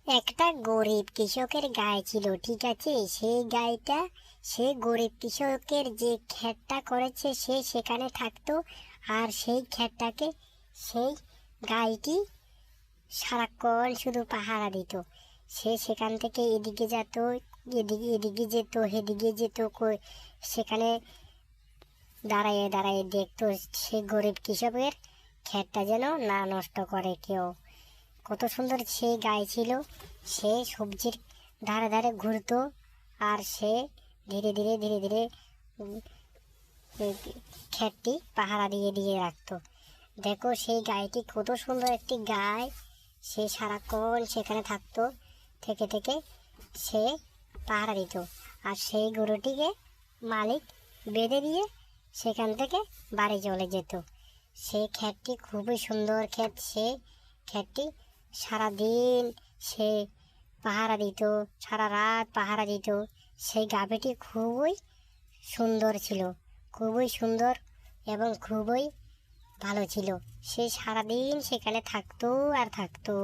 একটা গরিব কৃষকের গাই ছিল, ঠিক আছে। সেই গাইটা, সে গরিব কৃষকের যে ক্ষেতটা করেছে সে সেখানে থাকতো। আর সেই ক্ষেতটাকে সেই গাইটি সারাক্ষণ শুধু পাহারা দিত। সে সেখান থেকে এদিকে যেত, এদিকে এদিকে যেত, সেদিকে যেত, সেখানে দাঁড়াইয়ে দাঁড়াইয়ে দেখতো সে গরিব কৃষকের ক্ষেতটা যেন না নষ্ট করে কেউ। কত সুন্দর সেই গাই ছিল। সে সবজির ধারে ধারে ঘুরতো, আর সে ধীরে ধীরে ধীরে ধীরে ক্ষেতটি পাহারা দিয়ে দিয়ে রাখতো। দেখো সেই গাইটি কত সুন্দর একটি গাই। সে সারাক্ষণ সেখানে থাকতো, থেকে থেকে সে পাহারা দিত। আর সেই গরুটিকে মালিক বেঁধে দিয়ে সেখান থেকে বাড়ি চলে যেত। সেই ক্ষেতটি খুবই সুন্দর ক্ষেত। সে ক্ষেতটি সারাদিন সে পাহারা দিত, সারা রাত পাহারা দিত। সেই গাভীটি খুবই সুন্দর ছিল, খুবই সুন্দর এবং খুবই ভালো ছিল। সে সারাদিন সেখানে থাকতো আর থাকতো।